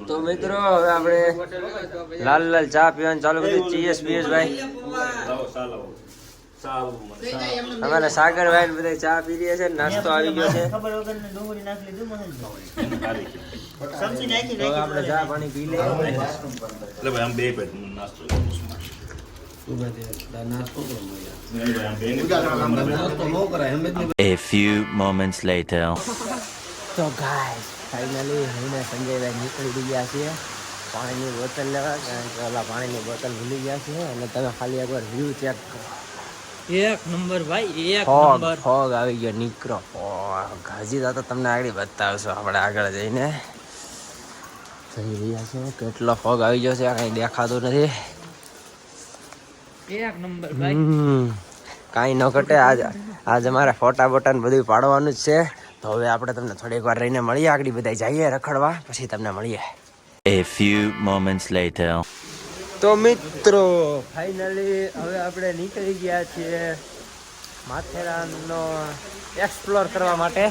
તો મિત્રો હવે આપણે લાલ લાલ ચા પીવાનું ચાલુ કર્યું. ચીયસ પીયસ ભાઈ. અમારા સાગર ભાઈ બધા ચા પી રહ્યા છે. નાસ્તો આવી ગયો છે. તો આપણે ચા પાણી પી લઈએ. A few moments later. તો ગાઈસ ફાઇનલી હું સંજયભાઈ નીકળી ગયા છીએ પાણીની બોટલ લેવા, કારણ કે ઓલા પાણીની બોટલ ભૂલી ગયા છે. અને તમે ખાલી એકવાર વ્યૂ ચેક કરો. એક નંબર ભાઈ, એક ફોગ નંબર. ફોગ આવી ગયો નીકળો. ગાજી તો તમને આગળ બતાવશો આપણે આગળ જઈને. જોઈ રહ્યા છો કેટલો ફોગ આવી ગયો છે, કઈ દેખાતું નથી. એક નંબર ભાઈ. કાંઈ ન ઘટે. આજ અમારે ફોટા બોટા બધું પાડવાનું જ છે. તો હવે આપણે તમને થોડીક વાર રહીને મળીએ. આગળ બધા જઈએ રખડવા, પછી તમને મળીએ. A few moments later. તો મિત્રો ફાઇનલી હવે આપણે નીકળી ગયા છીએ માથેરાનનો એક્સપ્લોર કરવા માટે.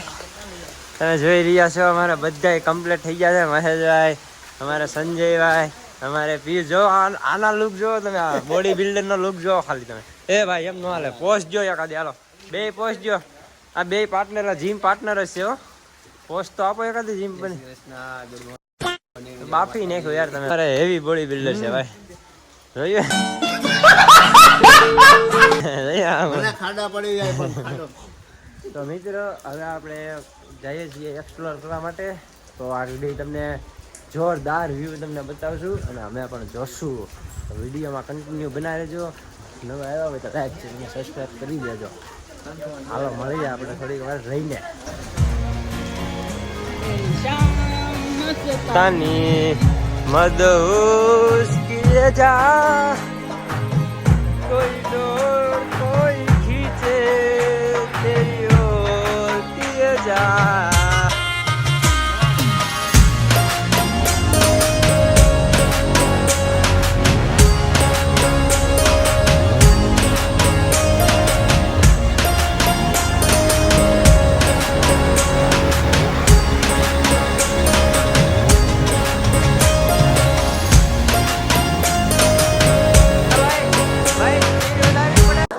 તમે જોઈ રહ્યા છો અમારે બધા કમ્પ્લીટ થઈ ગયા છે. મહેશભાઈ, અમારે સંજયભાઈ, અમારે પી જો આના લુક જો તમે, આ બોડી બિલ્ડરનો લુક જો ખાલી તમે. એ ભાઈ એમ ન હાલે, પોસ્ટ જો એકાદી. હાલો બે પોસ્ટ જો. આ બે પાર્ટનર, જીમ પાર્ટનર જ છે હો. પોસ્ટ તો આપો એકાદી જીમ બની. બાફી નાખ્યો યાર તમે. અરે હેવી બોડી બિલ્ડર છે ભાઈ. જોયું તો મિત્રો હવે આપણે જઈએ છીએ એક્સપ્લોર કરવા માટે. તો આ વિડીયો તમને જોરદાર વ્યૂ તમને બતાવશું અને અમે પણ જોશું. તો વિડીયોમાં કન્ટિન્યુ બનાવી રહેજો. નવા આવ્યા હોય તો લાઈક છે અને સબસ્ક્રાઈબ કરી દેજો. હાલો મળીએ આપણે થોડીક વાર રહીને. તાની મદહોશ કિए जा कोई डोर कोई खींचे तेरी ओर किए जा.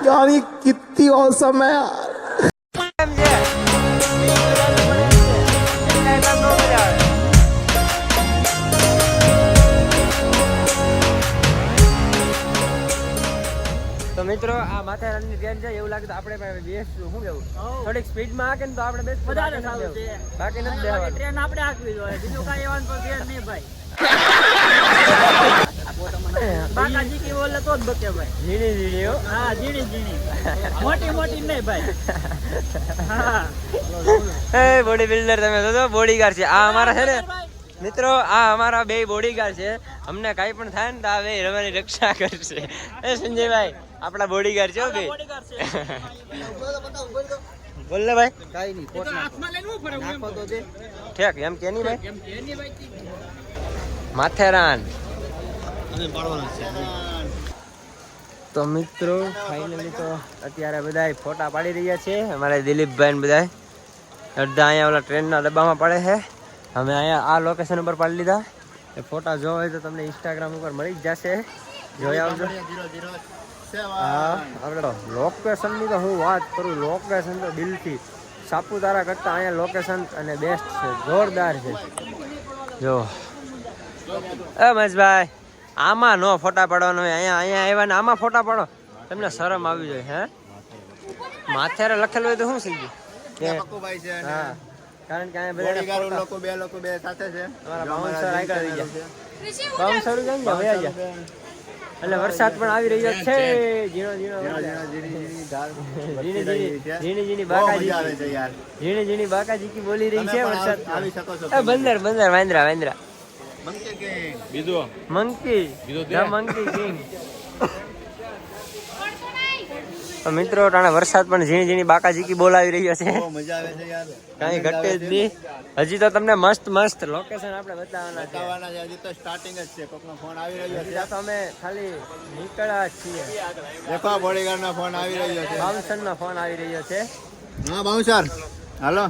यानी कितनी औसम है यार. તો મિત્રો આ માથેરાનની ટ્રેન છે. એવું લાગે તો આપણે બેસશું. શું કેવું? થોડીક સ્પીડમાં હાકે ને તો આપણે બેસશું. વધારે સારું છે. બાકી નથી દેવાનું. ટ્રેન આપણે હાંકવી જોઈએ, બીજું કાંઈ એવાનું તો ટ્રેન નહીં ભાઈ. બાકાજી કી બોલે તો જ બકે ભાઈ. ઝીણી ઝીણી હો. હા, ઝીણી ઝીણી, મોટી મોટી નહીં ભાઈ. હા, એ બોડી બિલ્ડર તમે તો બોડીગાર્ડ છે. આ અમારા છે ને મિત્રો, આ અમારા બે બોડીગાર્ડ છે. અમને કાંઈ પણ થાય ને તો આ બે અમારી રક્ષા કરશે. એ સંજયભાઈ આપણા બોડીગાર્ડ છે બે. બોલ ને ભાઈ. કાઈ નહીં, તો હાથમાં લઈને હું ફરે નાખો તો દે. ઠેક એમ કે નહીં ભાઈ. એમ કે નહીં ભાઈ. માથેરાન. અને પાડવાના છે. તો મિત્રો ફાઇનલી તો અત્યારે બધા ફોટા પાડી રહ્યા છે. અમારા દિલીપભાઈ ને બધા અડધા અહીંયા ઓલા ટ્રેનના ડબ્બામાં પડે છે. અમે અહીંયા આ લોકેશન ઉપર પાડી લીધા. એ ફોટા જોવા હોય તો તમને ઇન્સ્ટાગ્રામ ઉપર મળી જ જશે. જોઈ આવજો. હા, આપણે લોકેશનની તો હું વાત કરું. લોકેશન તો દિલથી સાપુતારા કરતાં અહીંયા લોકેશન અને બેસ્ટ છે, જોરદાર છે. જો એ મહેશભાઈ, આમાં નો ફોટા પાડવાનો હોય. અહીંયા આવ્યા ને આમાં ફોટા પાડો. તમને શરમ આવી જોઈએ. હે, માથેરે લખેલું હોય તો શું થઈ ગયું? હા, કારણ કે અહીંયા બધા લોકો બે સાથે છે. અમારા બાઉન્સર આગળ રહી ગયા. બાઉન્સર જાય ને વયા ગયા. એટલે વરસાદ પણ આવી રહ્યો છે. ઝીણો ઝીણી બાકાજી કી બોલી રહી છે. વરસાદ બંદર વાંદરા મંકી કિંગ. તો મિત્રો ટાણે વરસાદ પણ ઝીણી બાકાજી કી બોલાવી રહ્યો છે. મજા આવે છે યાર. કાંઈ ઘટે જ નહીં. હજી તો તમને મસ્ત લોકેશન આપણે બતાવવાના છે. હજી તો સ્ટાર્ટિંગ જ છે. કોકનો ફોન આવી રહ્યો છે. તો અમે ખાલી નીકળ્યા છીએ. દેખો બોડીગાર્ડનો ફોન આવી રહ્યો છે. બાઉન્સરનો ફોન આવી રહ્યો છે. હા બાઉન્સર, હાલો.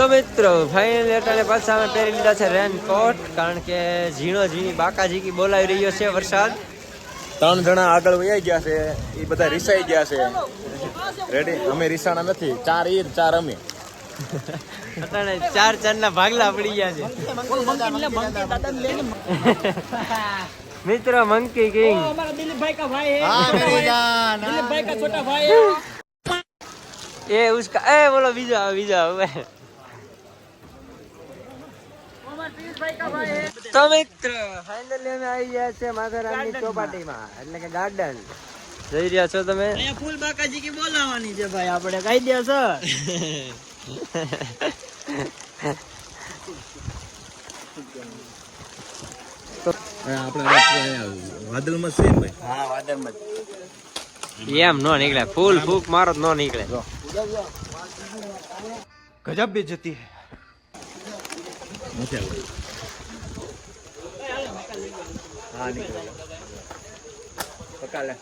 તો મિત્રો ફાઇનલી અટાણે પાછા અમે પહેરી લીધા છે રેનકોટ, કારણ કે ઝીણી બાકાઝીકી બોલાવી રહ્યો છે વરસાદ. 3 જણા આગળ વહી ગયા છે, એ બધા રીસાઈ ગયા છે. રેડી? અમે રીસાણા નથી, 4 ઈર 4 અમે. અટાણે 4 ના ભાગલા પડી ગયા છે. મિત્રો મંકી કિંગ हमारा दिलीप भाई का भाई है दिलीप भाई का छोटा भाई है એ ઉસકા એ બોલો બીજા તો મિત્ર ફાઇનલી અમે આવી ગયા છે માથેરાનની ચોપાટીમાં, એટલે કે ગાર્ડન. જોઈ રહ્યા છો તમે. અહીંયા ફૂલ બાકાજી કી બોલાવાની છે ભાઈ, આપણે કહી દે સર. વાદળમાં છે ભાઈ. હા વાદળમાં એમ નો નીકળે, ફૂલ ફૂક મારો નો નીકળે. ગજબ બેજતી હે. હા નીકળે. પકાલે.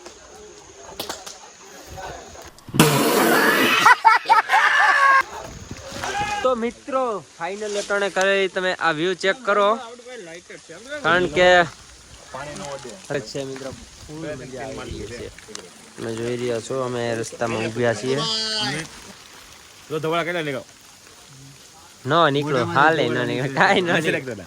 તો મિત્રો ફાઇનલ અટાણે કરી તમે આ વ્યૂ ચેક કરો, કારણ કે છે મિત્રો ફૂલ મજા આવી રહી છે. તમે જોઈ રહ્યા છો અમે રસ્તામાં ઊભ્યા છીએ. તો ધવાળા કેટલા નીકળો? ન નીકળો, હાલે ન નીકળે, કાંઈ ન નીકળે.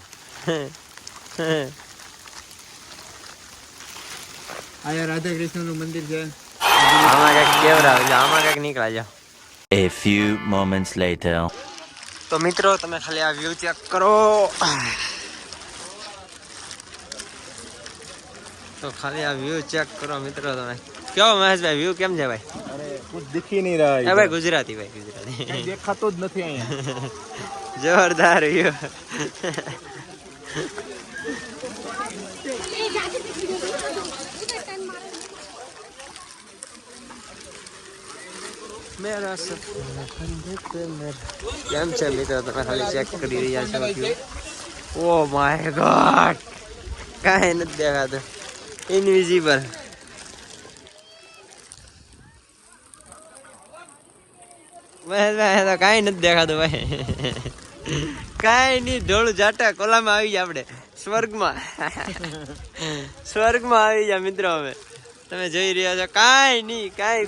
આયા રાધા કૃષ્ણ નું મંદિર છે. આમાં કઈક કેવરાવે છે, આમાં કઈક નીકળ્યા જાઓ. A few moments later. તો મિત્રો તમે ખાલી આ વ્યૂ ચેક કરો. તો ખાલી આ વ્યૂ ચેક કરો મિત્રો તમે. કેવો મહેશભાઈ વ્યૂ કેમ છે ભાઈ? અરે કુછ દિખી નહીં રહા એ ભાઈ ગુજરાતી દેખાતો જ નથી અહીંયા. જોરદાર વ્યૂ. કેમ છે મિત્રો તમે ખાલી ચેક કરી રહ્યા છો વ્યૂ. ઓ માય ગોડ, કાંઈ નથી દેખાતું, ઇનવિઝિબલ. તો કાંઈ નથી દેખાતું ભાઈ, કાંઈ નહીં. ધોળું જાટા કોલામાં આવી જાય, આપણે સ્વર્ગમાં આવી જાય મિત્રો. અમે તમે જોઈ રહ્યા છો, કાંઈ નહીં, કાંઈ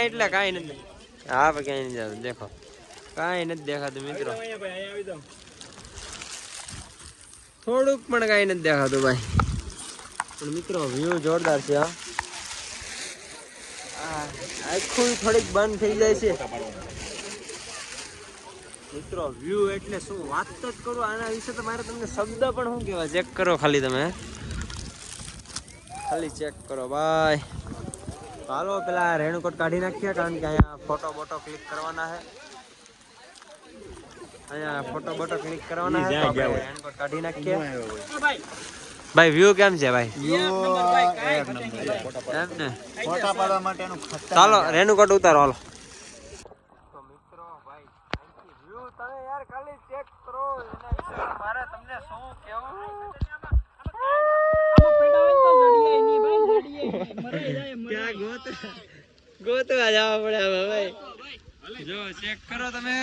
એટલે કાંઈ નથી. હા પણ ક્યાંય નહીં જતું, દેખો કાંઈ નથી દેખાતું મિત્રો. થોડુંક પણ કાંઈ નથી દેખાતું ભાઈ. પણ મિત્રો વ્યૂ જોરદાર છે. હા આખું થોડીક બંધ થઈ જાય છે મિત્રો. વ્યૂ એટલે શું વાત જ કરું આના વિશે, તો મારે તમને શબ્દ પણ શું કહેવાય. ચેક કરો ખાલી, તમે ખાલી ચેક કરો ભાઈ. હાલો પેલા રેણુકોટ કાઢી નાખીએ, કારણ કે અહીંયા ફોટો બોટો ક્લિક કરવાના છે. રેણુકોટ કાઢી નાખીએ. ભાઈ વ્યૂ કેમ છે ભાઈ? એમ ને ફોટા પાડવા માટેનું ચાલો રેણુકોટ ઉતારો હાલો. તો મિત્રો ભાઈ વ્યૂ તમે યાર ખાલી ચેક કરો, એના વિશે મારે તમને શું કહેવું. ક્યાં ગોતવા જવા પડે હવે ભાઈ. જો ચેક કરો તમે.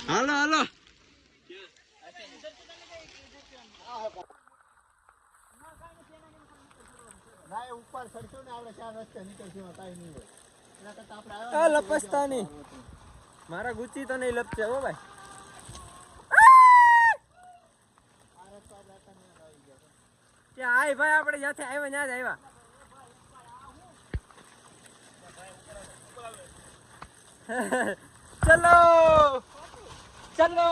હાલો હાલો લપસતા નહીં, મારા ગુચી તો નહીં લપશે હો ભાઈ. આય ભાઈ આપણે જ્યાંથી આવ્યા ત્યાં જ આવ્યા. ચલો ચલો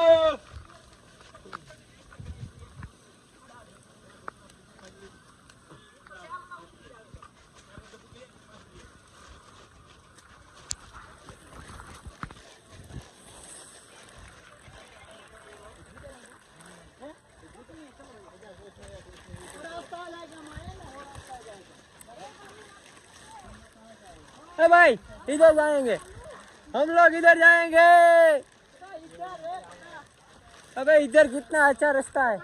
ए भाई इधर जाएंगे, हम लोग इधर जाएंगे। अबे इधर कितना अच्छा रास्ता है।